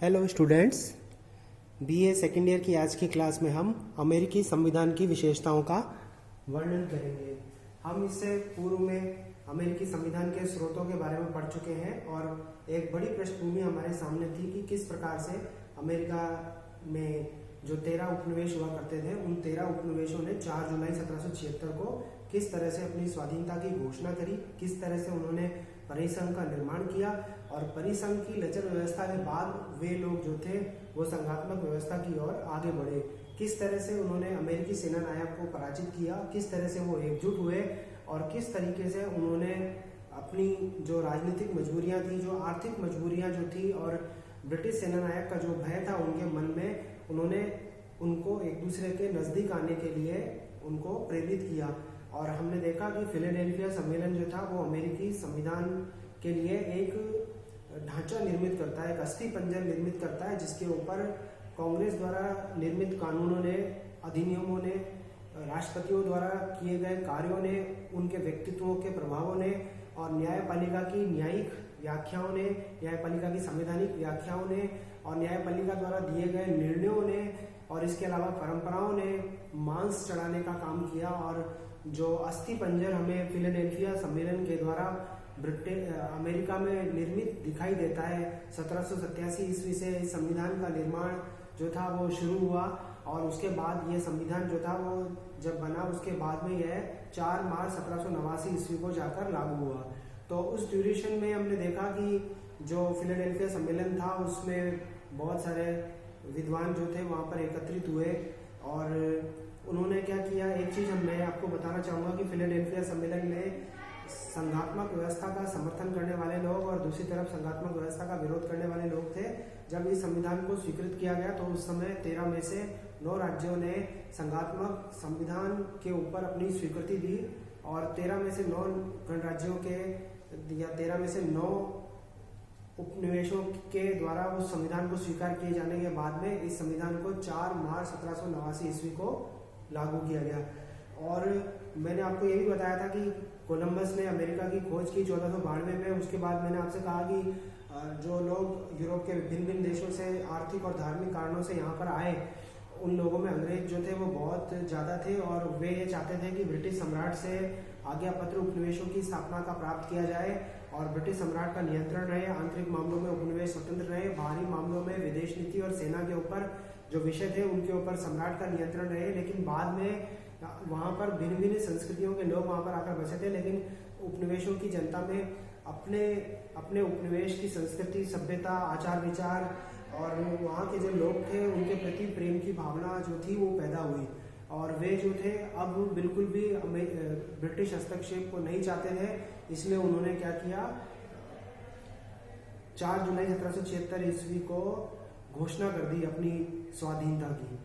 Hello students, BA second year की आज की क्लास में हम अमेरिकी संविधान की विशेषताओं का वर्णन करेंगे। हम इससे पूर्व में अमेरिकी संविधान के स्रोतों के बारे में पढ़ चुके हैं और एक बड़ी पृष्ठभूमि हमारे सामने थी कि किस प्रकार से अमेरिका में जो 13 उपनिवेश हुआ करते थे, उन 13 उपनिवेशों ने 4 जुलाई 1776 को किस तरह से अपनी स्वाधीनता की घोषणा करी, किस तरह से उन्होंने परिसंघ का निर्माण किया और परिसंघ की लचर व्यवस्था के बाद वे लोग जो थे वो संघात्मक व्यवस्था की ओर आगे बढ़े। किस तरह से उन्होंने अमेरिकी सेना नायक को पराजित किया, किस तरह से वो एकजुट हुए और किस तरीके से उन्होंने अपनी जो राजनीतिक मजबूरियां थी, जो आर्थिक मजबूरियां जो थी और ब्रिटिश सेना नायक का जो भय था उनके मन में, उन्होंने उनको एक दूसरे के नजदीक आने के लिए उनको प्रेरित किया। और हमने देखा कि फिलाडेल्फिया सम्मेलन जो था वो अमेरिकी संविधान के लिए एक ढांचा निर्मित करता है, एक अस्थि पंजर निर्मित करता है, जिसके ऊपर कांग्रेस द्वारा निर्मित कानूनों ने, अधिनियमों ने, राष्ट्रपतियों द्वारा किए गए कार्यों ने, उनके व्यक्तित्वों के प्रभावों ने और न्यायपालिका की न्यायिक व्याख्याओं ने, न्यायपालिका की संवैधानिक व्याख्याओं ने और न्यायपालिका द्वारा दिए गए निर्णयों ने और इसके अलावा परंपराओं ने मांस चढ़ाने का काम किया। और जो अस्थि पंजर हमें फिलाडेल्फिया सम्मेलन के द्वारा अमेरिका में निर्मित दिखाई देता है, 1787 ईस्वी से इस संविधान का निर्माण जो था वो शुरू हुआ और उसके बाद ये संविधान जो था वो जब बना उसके बाद में यह 4 मार्च 1789 ईस्वी को जाकर लागू हुआ। तो उस ड्यूरेशन में हमने देखा कि जो फिलाडेल्फिया सम्मेलन था उसमें बहुत सारे विद्वान जो थे वहाँ पर एकत्रित हुए और उन्होंने क्या किया। एक चीज मैं आपको बताना चाहूंगा कि फिलाडेल्फिया सम्मेलन में संघात्मक व्यवस्था का समर्थन करने वाले लोग और दूसरी तरफ संघात्मक व्यवस्था का विरोध करने वाले लोग थे। जब इस संविधान को स्वीकृत किया गया तो उस समय 13 में से 9 राज्यों ने संघात्मक संविधान के ऊपर अपनी स्वीकृति दी और 13 में से 9 गणराज्यों के या 13 में से 9 उपनिवेशों के द्वारा उस संविधान को स्वीकार किए जाने के बाद में इस संविधान को 4 मार्च 1789 ईस्वी को लागू किया गया। और मैंने आपको ये भी बताया था कि कोलंबस ने अमेरिका की खोज की 1492 में। उसके बाद मैंने आपसे कहा कि जो लोग यूरोप के भिन्न भिन्न देशों से आर्थिक और धार्मिक कारणों से यहाँ पर आए, उन लोगों में अंग्रेज जो थे वो बहुत ज़्यादा थे और वे ये चाहते थे कि ब्रिटिश सम्राट से आज्ञा पत्र उपनिवेशों की स्थापना का प्राप्त किया जाए और ब्रिटिश सम्राट का नियंत्रण रहे, आंतरिक मामलों में उपनिवेश स्वतंत्र रहे, बाहरी मामलों में विदेश नीति और सेना के ऊपर जो विषय थे उनके ऊपर सम्राट का नियंत्रण रहे। लेकिन बाद में वहाँ पर भिन्न भिन्न संस्कृतियों के लोग वहाँ पर आकर बसे थे, लेकिन उपनिवेशों की जनता में अपने अपने उपनिवेश की संस्कृति, सभ्यता, आचार विचार और वहाँ के जो लोग थे उनके प्रति प्रेम की भावना जो थी वो पैदा हुई और वे जो थे अब बिल्कुल भी ब्रिटिश हस्तक्षेप को नहीं चाहते थे। इसलिए उन्होंने क्या किया, 4 जुलाई 1776 ईस्वी को घोषणा कर दी अपनी स्वाधीनता की।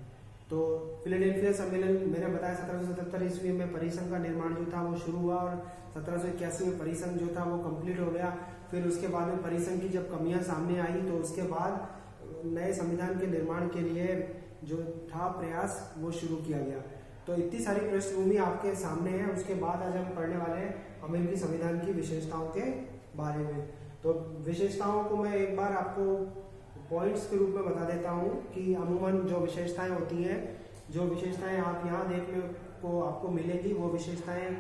तो फिलाडेल्फिया सम्मेलन मैंने बताया 1777 ईस्वी में परिसंघ का निर्माण जो था वो शुरू हुआ और 1781 में परिसंघ जो था वो कंप्लीट हो गया। फिर उसके बाद में परिसंघ की जब कमियां सामने आई तो उसके बाद नए संविधान के निर्माण के लिए जो था प्रयास वो शुरू किया गया। तो इतनी सारी पृष्ठभूमि आपके सामने है। उसके बाद आज हम पढ़ने वाले हैं अमेरिकी संविधान की विशेषताओं के बारे में। तो विशेषताओं को मैं एक बार आपको पॉइंट्स के रूप में बता देता हूँ कि अमूमन जो विशेषताएं होती हैं, जो विशेषताएं आप यहाँ देखने को आपको मिलेगी, वो विशेषताएं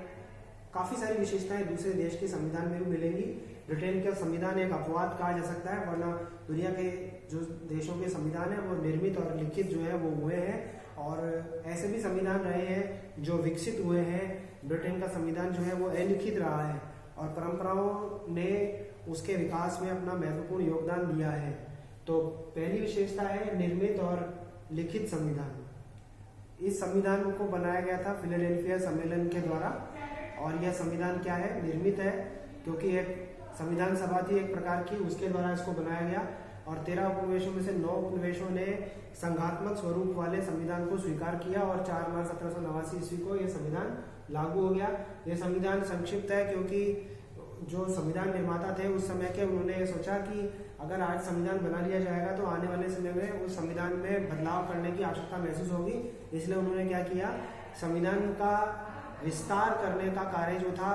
काफ़ी सारी विशेषताएं दूसरे देश के संविधान में भी मिलेंगी। ब्रिटेन का संविधान एक अपवाद कहा जा सकता है, वरना दुनिया के जो देशों के संविधान है वो निर्मित और लिखित जो है वो हुए हैं और ऐसे भी संविधान रहे हैं जो विकसित हुए हैं। ब्रिटेन का संविधान जो है वो अलिखित रहा है और परंपराओं ने उसके विकास में अपना महत्वपूर्ण योगदान दिया है। तो पहली विशेषता है निर्मित और लिखित संविधान। इस संविधान को बनाया गया था फिलाडेल्फिया सम्मेलन के द्वारा और यह संविधान क्या है, निर्मित है, क्योंकि एक संविधान सभा थी एक प्रकार की, उसके द्वारा इसको बनाया गया और 13 उपनिवेशों में से 9 उपनिवेशों ने संघात्मक स्वरूप वाले संविधान को स्वीकार किया और 4 मार्च 1789 ईस्वी को यह संविधान लागू हो गया। यह संविधान संक्षिप्त है क्योंकि जो संविधान निर्माता थे उस समय के, उन्होंने सोचा कि अगर आज संविधान बना लिया जाएगा तो आने वाले समय में उस संविधान में बदलाव करने की आवश्यकता महसूस होगी। इसलिए उन्होंने क्या किया, संविधान का विस्तार करने का कार्य जो था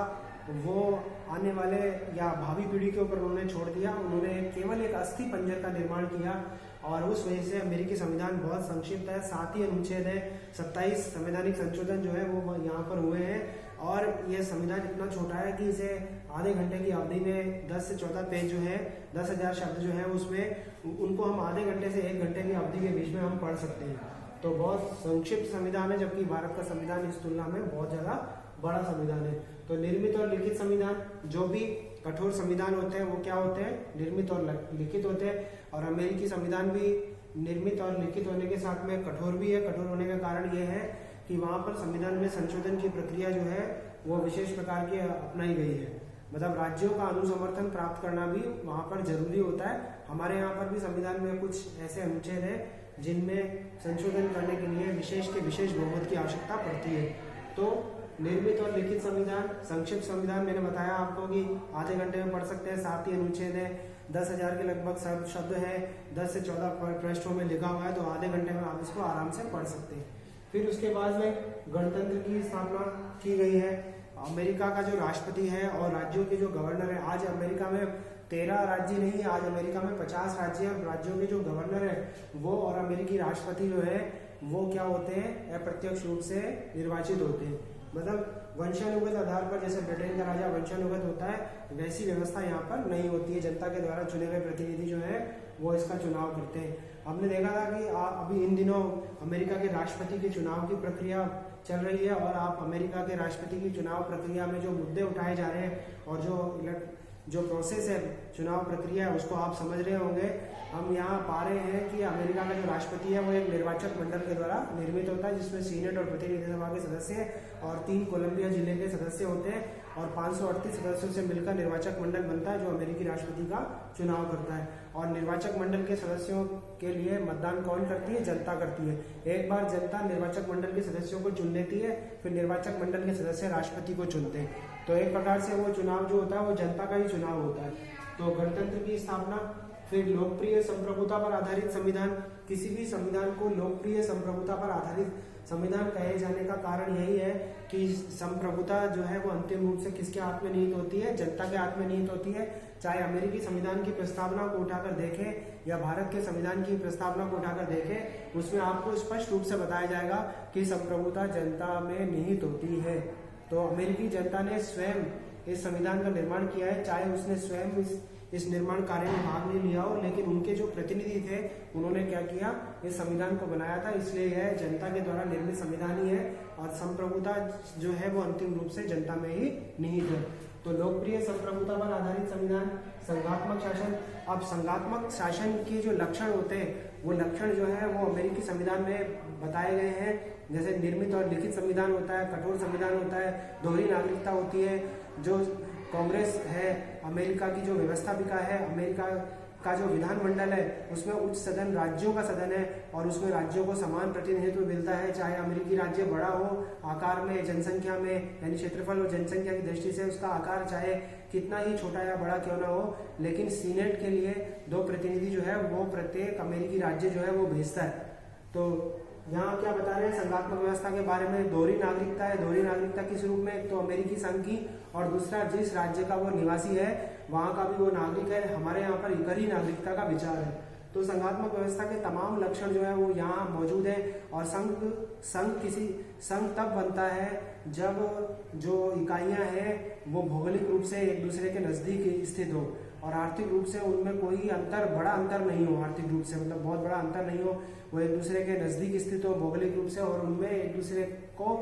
वो आने वाले या भावी पीढ़ी के ऊपर उन्होंने छोड़ दिया। उन्होंने केवल एक अस्थि पंजर का निर्माण किया और उस वजह से अमेरिकी संविधान बहुत संक्षिप्त है। 7 ही अनुच्छेद है, 27 संवैधानिक संशोधन जो है वो यहाँ पर हुए हैं और ये संविधान इतना छोटा है कि इसे आधे घंटे की अवधि में 10 से 14 पेज जो है, 10,000 शब्द जो है उसमें उनको हम आधे घंटे से 1 घंटे की अवधि के बीच में हम पढ़ सकते हैं। तो बहुत संक्षिप्त संविधान है, जबकि भारत का संविधान इस तुलना में बहुत ज़्यादा बड़ा संविधान है। तो निर्मित और लिखित संविधान, जो भी कठोर संविधान होते हैं वो क्या होते हैं, निर्मित और लिखित होते हैं। और अमेरिकी संविधान भी निर्मित और लिखित होने के साथ में कठोर भी है। कठोर होने का कारण ये है कि वहाँ पर संविधान में संशोधन की प्रक्रिया जो है वो विशेष प्रकार की अपनाई गई है। मतलब राज्यों का अनुसमर्थन प्राप्त करना भी वहाँ पर जरूरी होता है। हमारे यहाँ पर भी संविधान में कुछ ऐसे अनुच्छेद है जिनमें संशोधन करने के लिए विशेष बहुमत की आवश्यकता पड़ती है। तो निर्मित और लिखित संविधान, संक्षिप्त संविधान मैंने बताया आपको कि आधे घंटे में पढ़ सकते हैं। 7 ही अनुच्छेद है, 10,000 के लगभग शब्द है, 10 से 14 पृष्ठों में लिखा हुआ है, तो आधे घंटे में आप इसको आराम से पढ़ सकते हैं। फिर उसके बाद में गणतंत्र की स्थापना की गई है। अमेरिका का जो राष्ट्रपति है और राज्यों के जो गवर्नर है, आज अमेरिका में 13 राज्य नहीं, आज अमेरिका में 50 राज्य हैं। राज्यों के जो गवर्नर है वो और अमेरिकी राष्ट्रपति जो है वो क्या होते हैं, अप्रत्यक्ष रूप से निर्वाचित होते हैं। मतलब वंशानुगत आधार पर, जैसे ब्रिटेन का राजा वंशानुगत होता है, वैसी व्यवस्था यहाँ पर नहीं होती है। जनता के द्वारा चुने गए प्रतिनिधि जो है वो इसका चुनाव करते हैं। हमने देखा था कि अभी इन दिनों अमेरिका के राष्ट्रपति के चुनाव की प्रक्रिया चल रही है और आप अमेरिका के राष्ट्रपति की चुनाव प्रक्रिया में जो मुद्दे उठाए जा रहे हैं और जो प्रोसेस है, चुनाव प्रक्रिया है, उसको आप समझ रहे होंगे। हम यहाँ पा रहे हैं कि अमेरिका का जो राष्ट्रपति है वो एक निर्वाचक मंडल के द्वारा निर्मित होता है, जिसमें सीनेट और प्रतिनिधि सभा के सदस्य और 3 कोलंबिया जिले के सदस्य होते हैं और 538 सदस्यों से मिलकर निर्वाचक मंडल बनता है जो अमेरिकी राष्ट्रपति का चुनाव करता है। और निर्वाचक मंडल के सदस्यों के लिए मतदान कौन करती है, जनता करती है। एक बार जनता निर्वाचक मंडल के सदस्यों को चुन लेती है, फिर निर्वाचक मंडल के सदस्य राष्ट्रपति को चुनते हैं। तो एक प्रकार से वो चुनाव जो होता है वो जनता का ही चुनाव होता है। तो गणतंत्र की स्थापना, फिर लोकप्रिय संप्रभुता पर आधारित संविधान। किसी भी संविधान को लोकप्रिय संप्रभुता पर आधारित संविधान कहे जाने का कारण यही है कि संप्रभुता जो है वो अंतिम रूप से किसके हाथ में निहित होती है, जनता के हाथ में निहित होती है। चाहे अमेरिकी संविधान की प्रस्तावना को उठाकर देखें या भारत के संविधान की प्रस्तावना को उठाकर देखें, उसमें आपको स्पष्ट रूप से बताया जाएगा कि संप्रभुता जनता में निहित होती है। तो अमेरिकी जनता ने स्वयं इस संविधान का निर्माण किया है, चाहे उसने स्वयं इस निर्माण कार्य में भाग नहीं लिया हो, लेकिन उनके जो प्रतिनिधि थे उन्होंने क्या किया, इस संविधान को बनाया था। इसलिए यह जनता के द्वारा निर्मित संविधान ही है और संप्रभुता जो है वो अंतिम रूप से जनता में ही निहित है। तो लोकप्रिय संप्रभुता पर आधारित संविधान, संघात्मक शासन। अब संघात्मक शासन के जो लक्षण होते हैं वो लक्षण जो है वो अमेरिकी संविधान में बताए गए हैं। जैसे निर्मित और लिखित संविधान होता है, कठोर संविधान होता है, दोहरी नागरिकता होती है, जो कांग्रेस है, अमेरिका की जो व्यवस्थापिका है, अमेरिका का जो विधानमंडल है उसमें उच्च सदन राज्यों का सदन है और उसमें राज्यों को समान प्रतिनिधित्व मिलता है। चाहे अमेरिकी राज्य बड़ा हो आकार में, जनसंख्या में, यानी क्षेत्रफल और जनसंख्या की दृष्टि से उसका आकार चाहे कितना ही छोटा या बड़ा क्यों ना हो, लेकिन सीनेट के लिए 2 प्रतिनिधि जो है वो प्रत्येक अमेरिकी राज्य जो है वो भेजता है। तो यहाँ क्या बता रहे हैं संघात्मक व्यवस्था के बारे में। दोहरी नागरिकता है। दोहरी नागरिकता किस रूप में, एक तो अमेरिकी संघ की और दूसरा जिस राज्य का वो निवासी है वहां का भी वो नागरिक है। हमारे यहाँ पर इकरी नागरिकता का विचार है। तो संघात्मक व्यवस्था के तमाम लक्षण जो है वो यहाँ मौजूद है। और संघ तब बनता है जब जो इकाइयां हैं वो भौगोलिक रूप से एक दूसरे के नजदीक स्थित हो और आर्थिक रूप से उनमें कोई बड़ा अंतर नहीं हो। आर्थिक रूप से मतलब बहुत बड़ा अंतर नहीं हो, वो एक दूसरे के नजदीक स्थित हो भौगोलिक रूप से और उनमें एक दूसरे को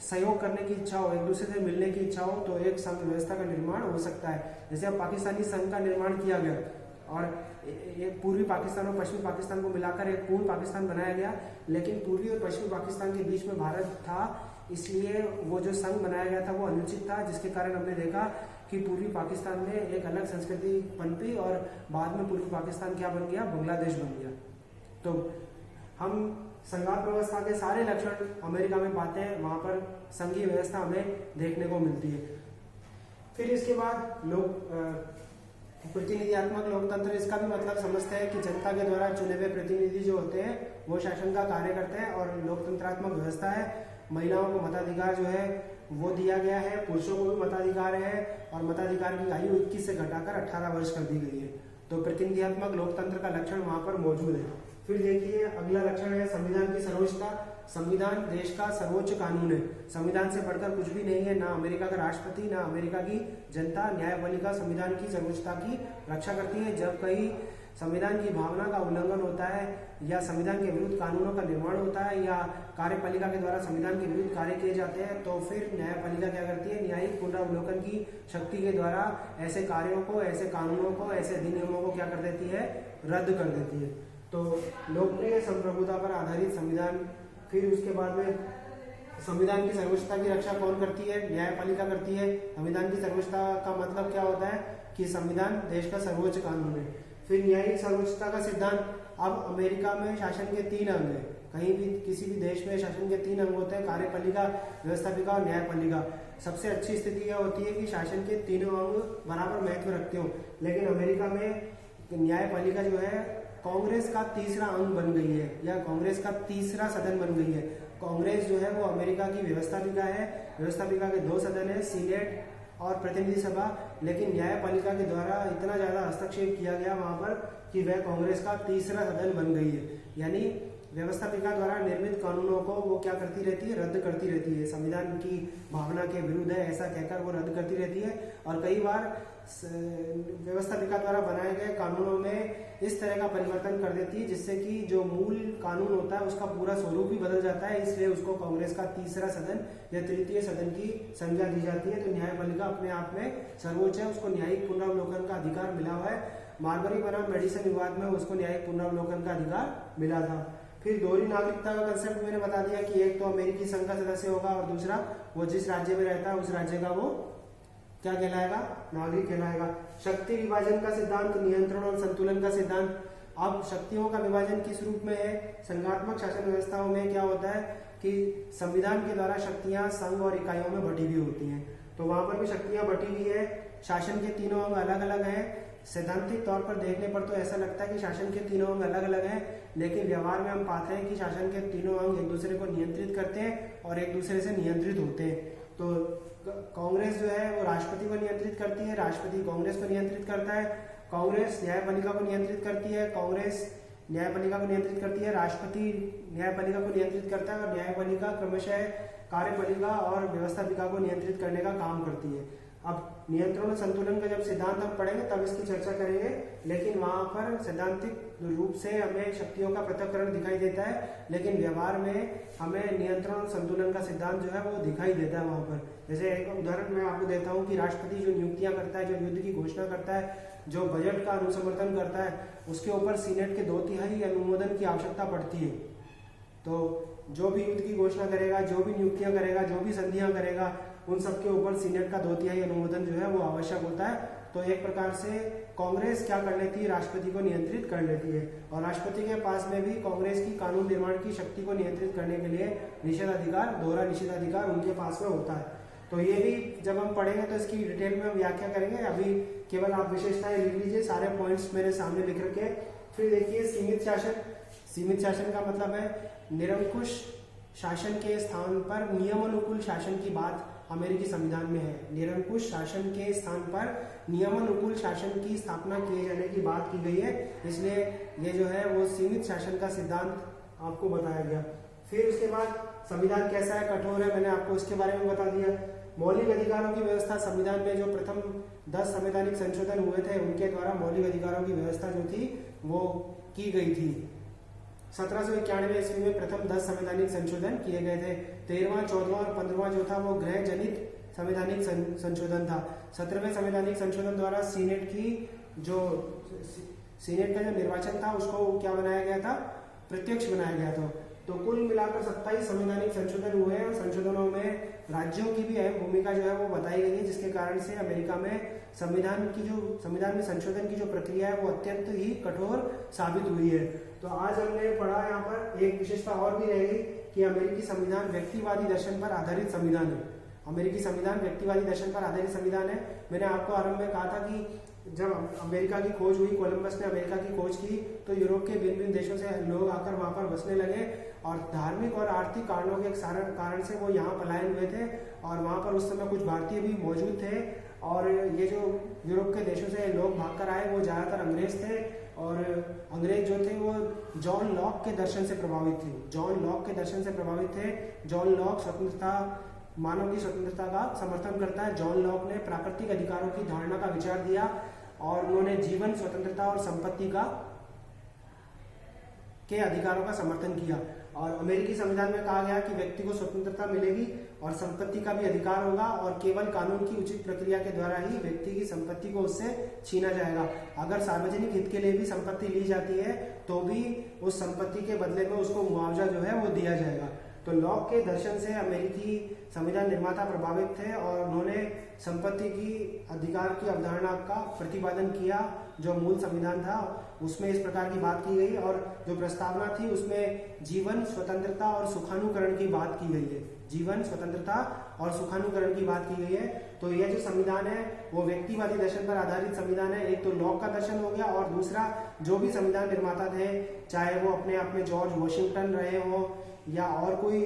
सहयोग करने की इच्छा हो, एक दूसरे से मिलने की इच्छा हो, तो एक संघ व्यवस्था का निर्माण हो सकता है। जैसे अब पाकिस्तानी संघ का निर्माण किया गया और एक पूर्वी पाकिस्तान और पश्चिमी पाकिस्तान को मिलाकर एक पूर्ण पाकिस्तान बनाया गया, लेकिन पूर्वी और पश्चिमी पाकिस्तान के बीच में भारत था, इसलिए वो जो संघ बनाया गया था वो अनुचित था, जिसके कारण हमने देखा कि पूर्वी पाकिस्तान में एक अलग संस्कृति पनपी और बाद में पूर्वी पाकिस्तान क्या बन गया, बांग्लादेश बन गया। तो हम संघात्मक व्यवस्था के सारे लक्षण अमेरिका में पाते हैं, वहां पर संघीय व्यवस्था हमें देखने को मिलती है। फिर इसके बाद प्रतिनिधियात्मक लोकतंत्र, इसका भी मतलब समझते हैं कि जनता के द्वारा चुने हुए प्रतिनिधि जो होते हैं वो शासन का कार्य करते हैं। और लोकतंत्रात्मक व्यवस्था है, महिलाओं को मताधिकार जो है वो दिया गया है। पुरुषों को भी मताधिकार है और मताधिकार की आयु 21 से घटाकर 18 वर्ष कर दी गई है। तो प्रतिनिधित्मक लोकतंत्र का लक्षण वहां पर मौजूद है। फिर देखिए अगला लक्षण है संविधान की सर्वोच्चता। संविधान देश का सर्वोच्च कानून है। संविधान से बढ़कर कुछ भी नहीं है। ना अमेरिका का राष्ट्रपति, ना अमेरिका की जनता, न्यायपालिका संविधान की सर्वोच्चता की रक्षा करती है। जब कहीं संविधान की भावना का उल्लंघन होता है या संविधान के विरुद्ध कानूनों का निर्माण होता है या कार्यपालिका के द्वारा संविधान के विरुद्ध कार्य किए जाते हैं, तो फिर न्यायपालिका क्या करती है, न्यायिक पुनरावलोकन की शक्ति के द्वारा ऐसे कार्यों को, ऐसे कानूनों को, ऐसे अधिनियमों को क्या कर देती है, रद्द कर देती है। तो लोकप्रिय संप्रभुता पर आधारित संविधान। फिर उसके बाद में संविधान की सर्वोच्चता की रक्षा कौन करती है, न्यायपालिका करती है। संविधान की सर्वोच्चता का मतलब क्या होता है कि संविधान देश का सर्वोच्च कानून है। फिर न्यायिक सर्वोच्चता का सिद्धांत। अब अमेरिका में शासन के 3 अंग है। कहीं भी किसी भी देश में शासन के 3 अंग होते हैं, कार्यपालिका, व्यवस्थापिका और न्यायपालिका। सबसे अच्छी स्थिति यह होती है कि शासन के तीनों अंग बराबर महत्व रखते हो। लेकिन अमेरिका में न्यायपालिका जो है कांग्रेस का तीसरा अंग बन गई है या कांग्रेस का तीसरा सदन बन गई है। कांग्रेस जो है वो अमेरिका की व्यवस्थापिका है। व्यवस्थापिका के 2 सदन है, सीनेट और प्रतिनिधि सभा। लेकिन न्यायपालिका के द्वारा इतना ज्यादा हस्तक्षेप किया गया वहां पर कि वह कांग्रेस का तीसरा सदन बन गई है। यानी व्यवस्थापिका द्वारा निर्मित कानूनों को वो क्या करती रहती है, रद्द करती रहती है। संविधान की भावना के विरुद्ध है ऐसा कहकर वो रद्द करती रहती है। और कई बार व्यवस्थापिका द्वारा बनाए गए कानूनों में इस तरह का परिवर्तन कर देती है जिससे कि जो मूल कानून होता है उसका पूरा स्वरूप ही बदल जाता है। इसलिए उसको कांग्रेस का तीसरा सदन या तृतीय सदन की संज्ञा दी जाती है। तो न्यायपालिका अपने आप में सर्वोच्च है, उसको न्यायिक पुनरावलोकन का अधिकार मिला हुआ है। मार्बरी बनाम मेडिसन विवाद में उसको न्यायिक पुनरावलोकन का अधिकार मिला था। फिर दोहरी नागरिकता का कंसेप्ट मैंने बता दिया कि एक तो अमेरिकी संघ का सदस्य होगा और दूसरा वो जिस राज्य में रहता है उस राज्य का वो क्या कहलाएगा, नागरिक कहलाएगा। शक्ति विभाजन का सिद्धांत, नियंत्रण और संतुलन का सिद्धांत। अब शक्तियों का विभाजन किस रूप में है, संघात्मक शासन व्यवस्थाओं में क्या होता है कि संविधान के द्वारा शक्तियां संघ और इकाइयों में बटी हुई होती हैं। तो वहां पर भी शक्तियां बटी हुई है। शासन के तीनों अंग अलग अलग हैं। सैद्धांतिक तौर पर देखने पर तो ऐसा लगता है कि शासन के तीनों अंग अलग अलग हैं, लेकिन व्यवहार में हम पाते हैं कि शासन के तीनों अंग एक दूसरे को नियंत्रित करते हैं और एक दूसरे से नियंत्रित होते हैं। तो कांग्रेस जो है वो राष्ट्रपति को नियंत्रित करती है, राष्ट्रपति कांग्रेस को नियंत्रित करता है, कांग्रेस न्यायपालिका को नियंत्रित करती है, कांग्रेस न्यायपालिका को नियंत्रित करती है, राष्ट्रपति न्यायपालिका को नियंत्रित करता है और न्यायपालिका क्रमशः कार्यपालिका और व्यवस्थापिका को नियंत्रित करने का काम करती है। अब नियंत्रण और संतुलन का जब सिद्धांत हम पढ़ेंगे तब इसकी चर्चा करेंगे, लेकिन वहां पर सैद्धांतिक रूप से हमें शक्तियों का पृथक्करण दिखाई देता है, लेकिन व्यवहार में हमें नियंत्रण और संतुलन का सिद्धांत जो है वो दिखाई देता है वहां पर। जैसे एक उदाहरण मैं आपको देता हूँ कि राष्ट्रपति जो नियुक्तियां करता है, जो युद्ध की घोषणा करता है, जो बजट का अनुसमर्थन करता है, उसके ऊपर सीनेट के 2/3 अनुमोदन की आवश्यकता पड़ती है। तो जो भी युद्ध की घोषणा करेगा, जो भी नियुक्तियां करेगा, जो भी संधियां करेगा, उन सबके ऊपर सीनेट का 2/3 अनुमोदन जो है वो आवश्यक होता है। तो एक प्रकार से कांग्रेस क्या कर लेती है, राष्ट्रपति को नियंत्रित कर लेती है। और राष्ट्रपति के पास में भी कांग्रेस की कानून निर्माण की शक्ति को नियंत्रित करने के लिए निषेधाधिकार, दोहरा निषेधाधिकार उनके पास में होता है। तो ये भी जब हम पढ़ेंगे तो इसकी डिटेल में हम व्याख्या करेंगे। अभी केवल आप विशेषताएं लिख लीजिए, सारे पॉइंट्स मेरे सामने लिख रखे। फिर देखिए सीमित शासन। सीमित शासन का मतलब है निरंकुश शासन के स्थान पर नियमानुकूल शासन की बात अमेरिकी संविधान में है। निरंकुश शासन के स्थान पर नियमानुकूल शासन की स्थापना किए जाने की बात की गई है, इसलिए ये जो है वो सीमित शासन का सिद्धांत आपको बताया गया। फिर उसके बाद संविधान कैसा है, कठोर है, मैंने आपको इसके बारे में बता दिया। मौलिक अधिकारों की व्यवस्था, संविधान में जो प्रथम 10 संवैधानिक संशोधन हुए थे उनके द्वारा मौलिक अधिकारों की व्यवस्था जो थी वो की गई थी। 1791 ईस्वी में प्रथम 10 संवैधानिक संशोधन किए गए थे। 13वां, 14वां और 15वां जो था वो गृह जनित संवैधानिक संशोधन था। 17वें संवैधानिक संशोधन द्वारा सीनेट का जो निर्वाचन था उसको क्या बनाया गया था, प्रत्यक्ष बनाया गया था। तो कुल मिलाकर 27 संवैधानिक संशोधन हुए हैं और संशोधनों में राज्यों की भी अहम भूमिका जो है वो बताई गई है, जिसके कारण से अमेरिका में संविधान में संशोधन की जो प्रक्रिया है वो अत्यंत ही कठोर साबित हुई है। तो आज हमने पढ़ा, यहाँ पर एक विशेषता और भी रहेगी कि अमेरिकी संविधान व्यक्तिवादी दर्शन पर आधारित संविधान है। अमेरिकी संविधान व्यक्तिवादी दर्शन पर आधारित संविधान है। मैंने आपको आरंभ में कहा था कि जब अमेरिका की खोज हुई, कोलंबस ने अमेरिका की खोज की, तो यूरोप के भिन्न भिन्न देशों से लोग आकर वहां पर बसने लगे और धार्मिक और आर्थिक कारणों के कारण से वो यहाँ पलायन हुए थे। और वहां पर उस समय कुछ भारतीय भी मौजूद थे। और ये जो यूरोप के देशों से लोग भागकर आए वो ज्यादातर अंग्रेज थे। और अंग्रेज जो थे वो जॉन लॉक के दर्शन से प्रभावित थे। जॉन लॉक के दर्शन से प्रभावित थे। जॉन लॉक स्वतंत्रता, मानव की स्वतंत्रता का समर्थन करता है। जॉन लॉक ने प्राकृतिक अधिकारों की धारणा का विचार दिया और उन्होंने जीवन, स्वतंत्रता और संपत्ति के अधिकारों का समर्थन किया। और अमेरिकी संविधान में कहा गया कि व्यक्ति को स्वतंत्रता मिलेगी और संपत्ति का भी अधिकार होगा और केवल कानून की उचित प्रक्रिया के द्वारा ही व्यक्ति की संपत्ति को उससे छीना जाएगा। अगर सार्वजनिक हित के लिए भी संपत्ति ली जाती है तो भी उस संपत्ति के बदले में उसको मुआवजा जो है वो दिया जाएगा। तो लॉक के दर्शन से अमेरिकी संविधान निर्माता प्रभावित थे और उन्होंने संपत्ति की अधिकार की अवधारणा का प्रतिपादन किया। जो मूल संविधान था उसमें इस प्रकार की बात की गई और जो प्रस्तावना थी उसमें जीवन, स्वतंत्रता और सुखानुकरण की बात की गई है। जीवन, स्वतंत्रता और सुखानुकरण की बात की गई है। तो यह जो संविधान है वो व्यक्तिवादी दर्शन पर आधारित संविधान है। एक तो लॉक का दर्शन हो गया और दूसरा जो भी संविधान निर्माता थे, चाहे वो अपने आप में जॉर्ज वॉशिंगटन रहे हो या और कोई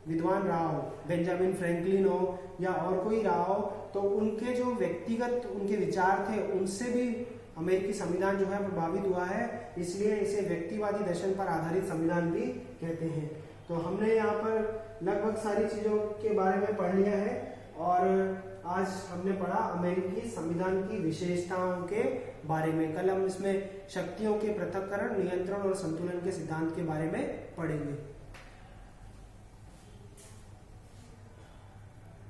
विद्वान रहा हो, बेंजामिन फ्रैंकलिन हो या और कोई रहा हो, तो उनके जो व्यक्तिगत उनके विचार थे उनसे भी अमेरिकी संविधान जो है प्रभावित हुआ है। इसलिए इसे व्यक्तिवादी दर्शन पर आधारित संविधान भी कहते हैं। तो हमने यहाँ पर लगभग सारी चीजों के बारे में पढ़ लिया है और आज हमने पढ़ा अमेरिकी संविधान की विशेषताओं के बारे में। कल हम इसमें शक्तियों के पृथक्करण, नियंत्रण और संतुलन के सिद्धांत के बारे में पढ़ेंगे।